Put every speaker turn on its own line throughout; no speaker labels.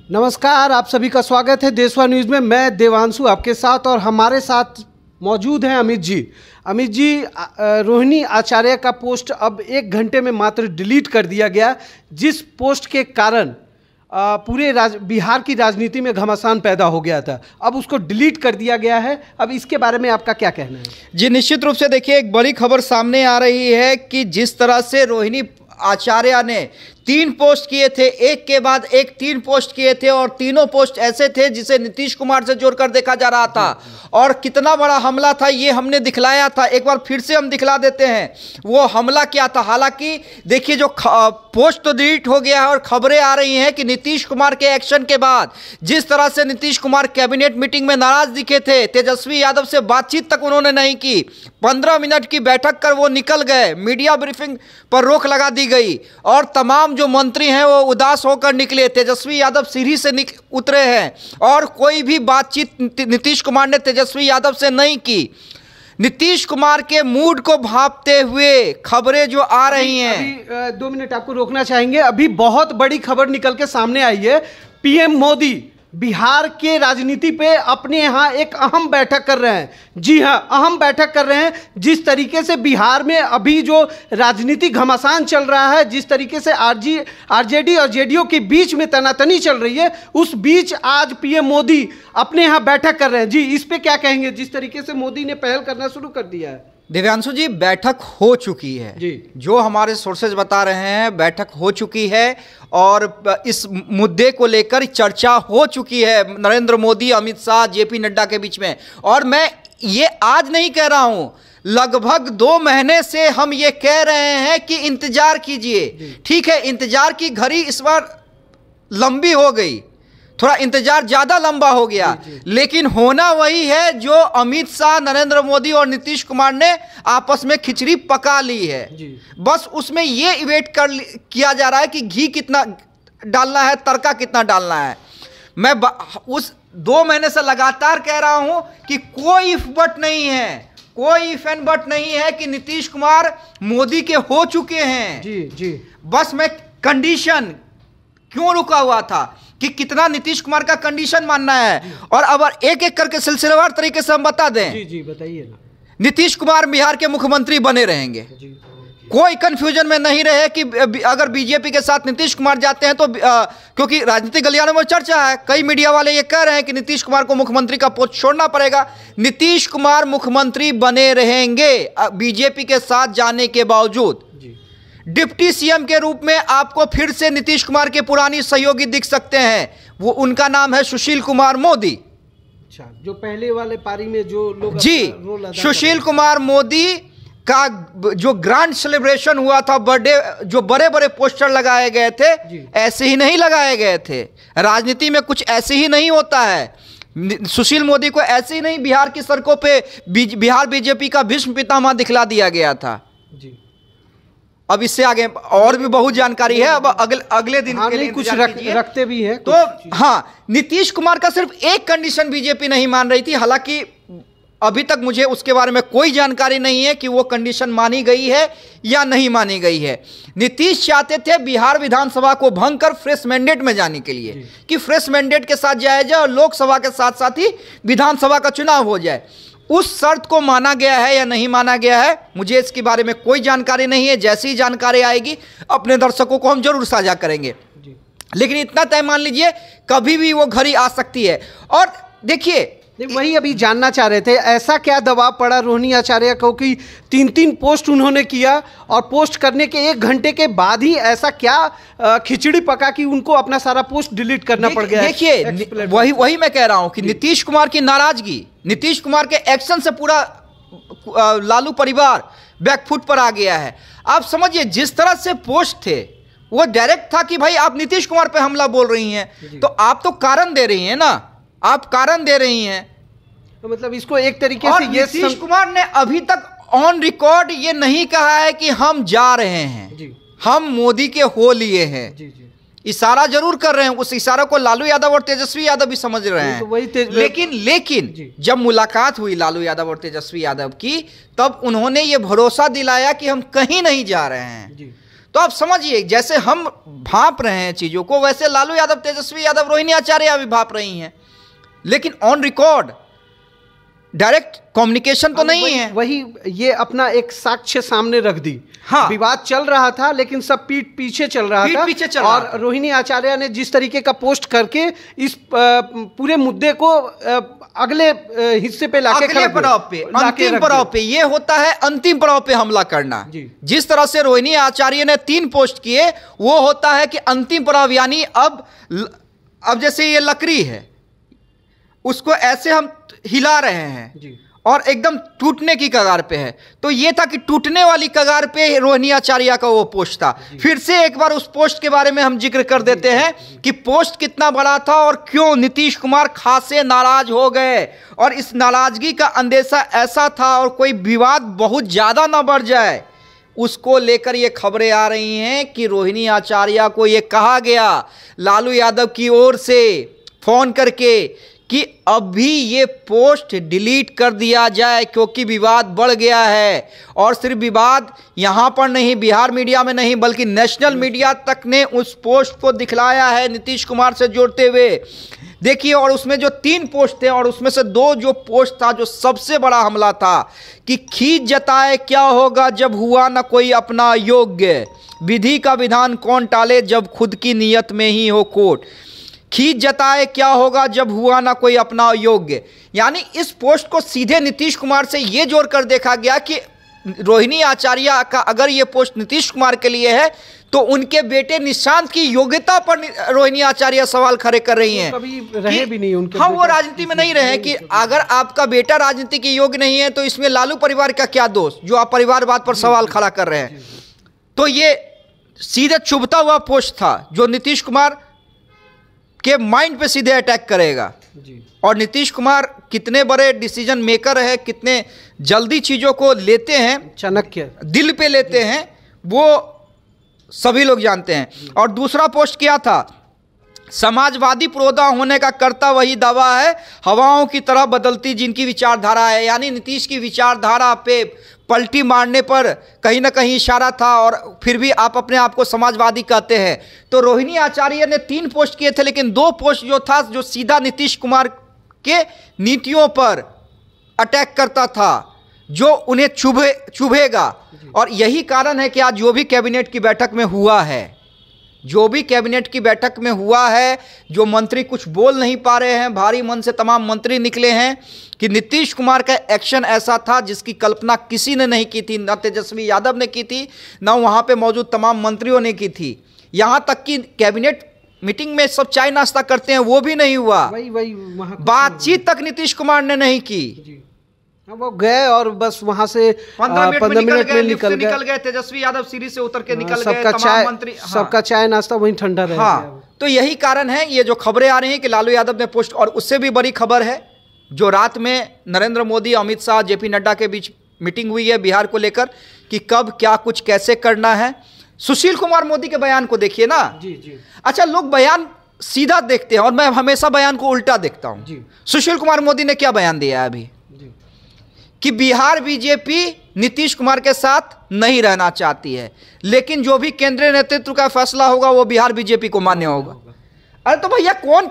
नमस्कार, आप सभी का स्वागत है देशवा न्यूज़ में। मैं देवांशु आपके साथ और हमारे साथ मौजूद हैं अमित जी। अमित जी, रोहिणी आचार्य का पोस्ट अब 1 घंटे में मात्र डिलीट कर दिया गया, जिस पोस्ट के कारण पूरे बिहार की राजनीति में घमासान पैदा हो गया था। अब उसको डिलीट कर दिया गया है। अब इसके बारे में आपका क्या कहना है?
जी, निश्चित रूप से देखिए, एक बड़ी खबर सामने आ रही है कि जिस तरह से रोहिणी आचार्य ने 3 पोस्ट किए थे, एक के बाद एक 3 पोस्ट किए थे, और तीनों पोस्ट ऐसे थे जिसे नीतीश कुमार से जोड़कर देखा जा रहा था। और कितना बड़ा हमला था ये हमने दिखलाया था, एक बार फिर से हम दिखला देते हैं वो हमला क्या था। हालांकि देखिए, जो पोस्ट तो डिलीट हो गया है और खबरें आ रही हैं कि नीतीश कुमार के एक्शन के बाद जिस तरह से नीतीश कुमार कैबिनेट मीटिंग में नाराज दिखे थे, तेजस्वी यादव से बातचीत तक उन्होंने नहीं की, 15 मिनट की बैठक कर वो निकल गए, मीडिया ब्रीफिंग पर रोक लगा दी गई और तमाम जो मंत्री हैं वो उदास होकर निकले। तेजस्वी यादव सीढ़ी से उतरे हैं और कोई भी बातचीत नीतीश कुमार ने तेजस्वी यादव से नहीं की। नीतीश कुमार के मूड को भांपते हुए खबरें जो आ रही हैं,
अभी 2 मिनट आपको रोकना चाहेंगे। अभी बहुत बड़ी खबर निकल के सामने आई है। पीएम मोदी बिहार के राजनीति पे अपने यहाँ एक अहम बैठक कर रहे हैं। जी हाँ, अहम बैठक कर रहे हैं। जिस तरीके से बिहार में अभी जो राजनीतिक घमासान चल रहा है, जिस तरीके से आरजेडी और जेडीयू के बीच में तनातनी चल रही है, उस बीच आज पीएम मोदी अपने यहाँ बैठक कर रहे हैं। जी, इस पे क्या कहेंगे, जिस तरीके से मोदी ने पहल करना शुरू कर दिया है?
दिव्यांशु जी, बैठक हो चुकी है जी। जो हमारे सोर्सेज बता रहे हैं, बैठक हो चुकी है और इस मुद्दे को लेकर चर्चा हो चुकी है नरेंद्र मोदी, अमित शाह, जेपी नड्डा के बीच में। और मैं ये आज नहीं कह रहा हूं, लगभग 2 महीने से हम ये कह रहे हैं कि इंतजार कीजिए। ठीक है, इंतजार की घड़ी इस बार लंबी हो गई, थोड़ा इंतजार ज्यादा लंबा हो गया, लेकिन होना वही है जो अमित शाह, नरेंद्र मोदी और नीतीश कुमार ने आपस में खिचड़ी पका ली है। बस उसमें ये वेट किया जा रहा है कि घी कितना डालना है, तड़का कितना डालना है। मैं उस 2 महीने से लगातार कह रहा हूं कि कोई इफ बट नहीं है, कोई इफ एंड बट नहीं है कि नीतीश कुमार मोदी के हो चुके हैं।
जी।
बस मैं कंडीशन क्यों रुका हुआ था कि कितना नीतीश कुमार का कंडीशन मानना है, और अब एक एक करके सिलसिलेवार तरीके से हम बता दें।
जी बताइए ना।
नीतीश कुमार बिहार के मुख्यमंत्री बने रहेंगे, कोई कंफ्यूजन में नहीं रहे कि अगर बीजेपी के साथ नीतीश कुमार जाते हैं तो क्योंकि राजनीतिक गलियारों में चर्चा है, कई मीडिया वाले ये कह रहे हैं कि नीतीश कुमार को मुख्यमंत्री का पोस्ट छोड़ना पड़ेगा। नीतीश कुमार मुख्यमंत्री बने रहेंगे बीजेपी के साथ जाने के बावजूद। डिप्टी सीएम के रूप में आपको फिर से नीतीश कुमार के पुरानी सहयोगी दिख सकते हैं, वो उनका नाम है सुशील कुमार मोदी।
अच्छा, जो पहले वाले पारी में जो लोग
जी, सुशील कुमार मोदी का जो ग्रांड सेलिब्रेशन हुआ था, बर्थडे, जो बड़े बड़े पोस्टर लगाए गए थे, ऐसे ही नहीं लगाए गए थे। राजनीति में कुछ ऐसे ही नहीं होता है। सुशील मोदी को ऐसे ही नहीं बिहार की सड़कों पे बिहार बीजेपी का भीष्म पितामह दिखला दिया गया था। जी, अब इससे आगे और भी बहुत जानकारी है, अब अगले दिन के लिए
कुछ रखते भी है
तो। हाँ, नीतीश कुमार का सिर्फ एक कंडीशन बीजेपी नहीं मान रही थी, हालांकि अभी तक मुझे उसके बारे में कोई जानकारी नहीं है कि वो कंडीशन मानी गई है या नहीं मानी गई है। नीतीश चाहते थे बिहार विधानसभा को भंग कर फ्रेश मैंडेट में जाने के लिए, कि फ्रेश मैंडेट के साथ जाया जाए और लोकसभा के साथ साथ ही विधानसभा का चुनाव हो जाए। उस शर्त को माना गया है या नहीं माना गया है, मुझे इसके बारे में कोई जानकारी नहीं है। जैसी जानकारी आएगी अपने दर्शकों को हम जरूर साझा करेंगे, लेकिन इतना तय मान लीजिए कभी भी वो घड़ी आ सकती है। और देखिए,
वही अभी जानना चाह रहे थे, ऐसा क्या दबाव पड़ा रोहिणी आचार्य को कि 3 पोस्ट उन्होंने किया और पोस्ट करने के 1 घंटे के बाद ही ऐसा क्या खिचड़ी पका कि उनको अपना सारा पोस्ट डिलीट करना पड़ गया?
देखिए, वही मैं कह रहा हूं कि नीतीश कुमार की नाराजगी, नीतीश कुमार के एक्शन से पूरा लालू परिवार बैकफुट पर आ गया है। आप समझिए, जिस तरह से पोस्ट थे वो डायरेक्ट था कि भाई आप नीतीश कुमार पे हमला बोल रही हैं, तो आप तो कारण दे रही हैं ना, आप कारण दे रही हैं।
तो मतलब इसको एक तरीके से ये
नीतीश कुमार ने अभी तक ऑन रिकॉर्ड ये नहीं कहा है कि हम जा रहे हैं, हम मोदी के हो लिए हैं। इशारा जरूर कर रहे हैं, उस इशारे को लालू यादव और तेजस्वी यादव भी समझ रहे हैं। लेकिन जब मुलाकात हुई लालू यादव और तेजस्वी यादव की, तब उन्होंने ये भरोसा दिलाया कि हम कहीं नहीं जा रहे हैं। तो आप समझिए, जैसे हम भांप रहे हैं चीजों को, वैसे लालू यादव, तेजस्वी यादव, रोहिणी आचार्य भी भांप रही हैं, लेकिन ऑन रिकॉर्ड डायरेक्ट कम्युनिकेशन तो नहीं है।
वही ये अपना एक साक्ष्य सामने रख दी।
हाँ,
विवाद चल रहा था लेकिन सब पीठ पीछे चल रहा था। और रोहिणी आचार्य ने जिस तरीके का पोस्ट करके इस पूरे मुद्दे को अगले हिस्से पे लाके,
अगले पड़ाव पे, अंतिम पड़ाव पे, ये होता है अंतिम पड़ाव पे हमला करना। जिस तरह से रोहिणी आचार्य ने 3 पोस्ट किए, वो होता है कि अंतिम पड़ाव, यानी अब जैसे ये लकड़ी है, उसको ऐसे हम हिला रहे हैं और एकदम टूटने की कगार पे है। तो ये था कि टूटने वाली कगार पे रोहिणी आचार्य का वो पोस्ट था। फिर से एक बार उस पोस्ट के बारे में हम जिक्र कर देते हैं कि पोस्ट कितना बड़ा था और क्यों नीतीश कुमार खासे नाराज हो गए। और इस नाराजगी का अंदेशा ऐसा था, और कोई विवाद बहुत ज्यादा ना बढ़ जाए, उसको लेकर ये खबरें आ रही हैं कि रोहिणी आचार्य को ये कहा गया लालू यादव की ओर से फोन करके कि अभी ये पोस्ट डिलीट कर दिया जाए क्योंकि विवाद बढ़ गया है। और सिर्फ विवाद यहाँ पर नहीं, बिहार मीडिया में नहीं, बल्कि नेशनल मीडिया तक ने उस पोस्ट को दिखलाया है नीतीश कुमार से जोड़ते हुए। देखिए, और उसमें जो 3 पोस्ट थे और उसमें से 2 जो पोस्ट था, जो सबसे बड़ा हमला था कि खींच जताए क्या होगा जब हुआ ना कोई अपना योग्य, विधि का विधान कौन टाले जब खुद की नीयत में ही हो खोट, खींच जताए क्या होगा जब हुआ ना कोई अपना योग्य। यानी इस पोस्ट को सीधे नीतीश कुमार से यह जोड़कर देखा गया कि रोहिणी आचार्य का अगर यह पोस्ट नीतीश कुमार के लिए है तो उनके बेटे निशांत की योग्यता पर रोहिणी आचार्य सवाल खड़े कर रही हैं।
कभी रहे भी नहीं उनके,
हम वो राजनीति में नहीं रहे कि अगर आपका बेटा राजनीति के योग्य नहीं है तो इसमें लालू परिवार का क्या दोष, जो आप परिवारवाद पर सवाल खड़ा कर रहे हैं। तो ये सीधे चुभता हुआ पोस्ट था जो नीतीश कुमार के माइंड पे सीधे अटैक करेगा। और नीतीश कुमार कितने बड़े डिसीजन मेकर है, कितने जल्दी चीजों को लेते हैं,
चाणक्य
दिल पे लेते हैं, वो सभी लोग जानते हैं। और दूसरा पोस्ट क्या था, समाजवादी पुरोधा होने का करता वही दावा है, हवाओं की तरह बदलती जिनकी विचारधारा है। यानी नीतीश की विचारधारा पे पलटी मारने पर कहीं ना कहीं इशारा था, और फिर भी आप अपने आप को समाजवादी कहते हैं। तो रोहिणी आचार्य ने 3 पोस्ट किए थे, लेकिन 2 पोस्ट जो था जो सीधा नीतीश कुमार के नीतियों पर अटैक करता था, जो उन्हें चुभेगा। और यही कारण है कि आज जो भी कैबिनेट की बैठक में हुआ है, जो भी कैबिनेट की बैठक में हुआ है, जो मंत्री कुछ बोल नहीं पा रहे हैं, भारी मन से तमाम मंत्री निकले हैं कि नीतीश कुमार का एक्शन ऐसा था जिसकी कल्पना किसी ने नहीं की थी, न तेजस्वी यादव ने की थी, न वहाँ पे मौजूद तमाम मंत्रियों ने की थी। यहाँ तक कि कैबिनेट मीटिंग में सब चाय नाश्ता करते हैं, वो भी नहीं हुआ।
वही
बातचीत तक नीतीश कुमार ने नहीं की।
वो गए और बस वहां से
15 मिनट में निकल गए। तेजस्वी यादव सीढ़ी से उतर के निकल गए, तमाम मंत्री,
सबका चाय नाश्ता वहीं ठंडा रह गया।
तो यही कारण है ये जो खबरें आ रही हैं कि लालू यादव ने पोस्ट। और उससे भी बड़ी खबर है जो रात में नरेंद्र मोदी, अमित शाह, जेपी नड्डा के बीच मीटिंग हुई है बिहार को लेकर कि कब क्या कुछ कैसे करना है। सुशील कुमार मोदी के बयान को देखिए ना।
जी।
अच्छा, लोग बयान सीधा देखते हैं और मैं हमेशा बयान को उल्टा देखता हूं। सुशील कुमार मोदी ने क्या बयान दिया है अभी कि बिहार बीजेपी नीतीश कुमार के साथ नहीं रहना चाहती है, लेकिन जो भी केंद्रीय नेतृत्व का फैसला होगा वो बिहार बीजेपी को मान्य होगा। अरे तो भैया कौन,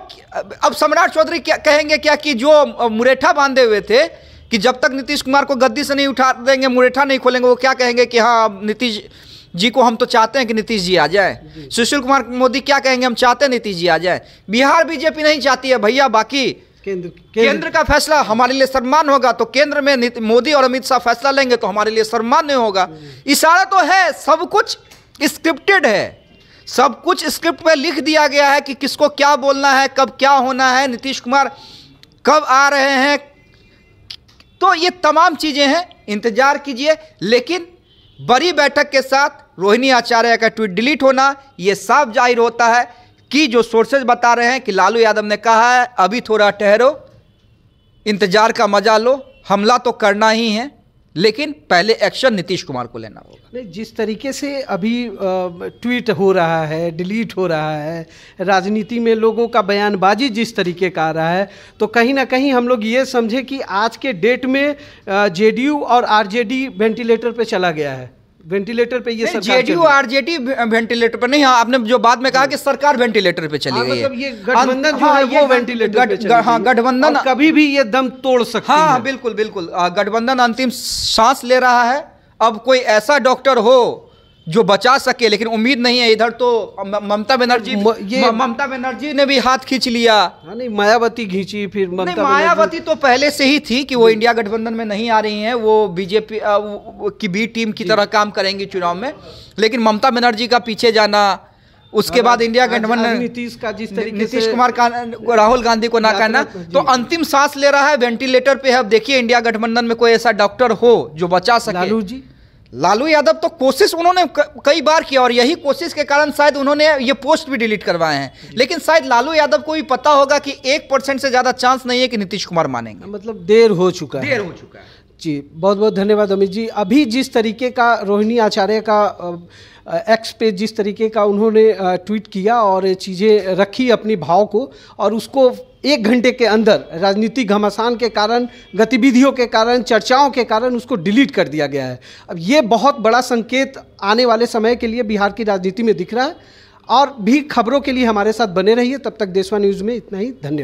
अब सम्राट चौधरी क्या कहेंगे क्या कि जो मुरेठा बांधे हुए थे कि जब तक नीतीश कुमार को गद्दी से नहीं उठा देंगे, मुरेठा नहीं खोलेंगे, वो क्या कहेंगे कि हाँ नीतीश जी को हम तो चाहते हैं कि नीतीश जी आ जाए। सुशील कुमार मोदी क्या कहेंगे, हम चाहते हैं नीतीश जी आ जाए। बिहार बीजेपी नहीं चाहती है भैया, बाकी केंद्र का फैसला हमारे लिए सम्मान होगा, तो केंद्र में मोदी और अमित शाह फैसला लेंगे तो हमारे लिए सम्मान नहीं होगा। इशारा तो है, सब कुछ स्क्रिप्टेड है, सब कुछ स्क्रिप्ट पे लिख दिया गया है कि किसको क्या बोलना है, कब क्या होना है, नीतीश कुमार कब आ रहे हैं। तो ये तमाम चीजें हैं, इंतजार कीजिए। लेकिन बड़ी बैठक के साथ रोहिणी आचार्य का ट्वीट डिलीट होना, यह साफ जाहिर होता है कि जो सोर्सेज बता रहे हैं कि लालू यादव ने कहा है अभी थोड़ा ठहरो, इंतजार का मजा लो, हमला तो करना ही है, लेकिन पहले एक्शन नीतीश कुमार को लेना होगा।
नहीं, जिस तरीके से अभी ट्वीट हो रहा है, डिलीट हो रहा है, राजनीति में लोगों का बयानबाजी जिस तरीके का आ रहा है, तो कहीं ना कहीं हम लोग ये समझे कि आज के डेट में जेडीयू और आरजेडी वेंटिलेटर पे चला गया है। वेंटिलेटर पे ये सरकार
जेडीयू आरजेडी वेंटिलेटर पर नहीं। हाँ, आपने जो बाद में कहा कि सरकार वेंटिलेटर पे चली गई है,
मतलब ये गठबंधन जो है वो वेंटिलेटर पे चली गई।
हाँ, गठबंधन
कभी भी ये दम तोड़ सकती है।
हाँ, बिल्कुल बिल्कुल, गठबंधन अंतिम सांस ले रहा है। अब कोई ऐसा डॉक्टर हो जो बचा सके, लेकिन उम्मीद नहीं है। इधर तो ममता बनर्जी ने भी हाथ खींच लिया।
नहीं, मायावती खींची, फिर
मायावती तो पहले से ही थी कि वो इंडिया गठबंधन में नहीं आ रही हैं, वो बीजेपी की बी टीम की तरह काम करेंगी चुनाव में। लेकिन ममता बनर्जी का पीछे जाना, उसके बाद इंडिया गठबंधन, नीतीश कुमार का, राहुल गांधी को ना करना, तो अंतिम सांस ले रहा है, वेंटिलेटर पे है। अब देखिए इंडिया गठबंधन में कोई ऐसा डॉक्टर हो जो बचा सके। लालू यादव तो कोशिश उन्होंने कई बार किया, और यही कोशिश के कारण शायद उन्होंने ये पोस्ट भी डिलीट करवाए हैं। लेकिन शायद लालू यादव को भी पता होगा कि 1% से ज्यादा चांस नहीं है कि नीतीश कुमार मानेंगे।
मतलब देर हो चुका है जी। बहुत बहुत धन्यवाद अमित जी। अभी जिस तरीके का रोहिणी आचार्य का एक्स पे जिस तरीके का उन्होंने ट्वीट किया और चीज़ें रखी अपनी भाव को, और उसको 1 घंटे के अंदर राजनीतिक घमासान के कारण, गतिविधियों के कारण, चर्चाओं के कारण उसको डिलीट कर दिया गया है। अब ये बहुत बड़ा संकेत आने वाले समय के लिए बिहार की राजनीति में दिख रहा है। और भी खबरों के लिए हमारे साथ बने रहिए। तब तक देशवा न्यूज़ में इतना ही। धन्यवाद।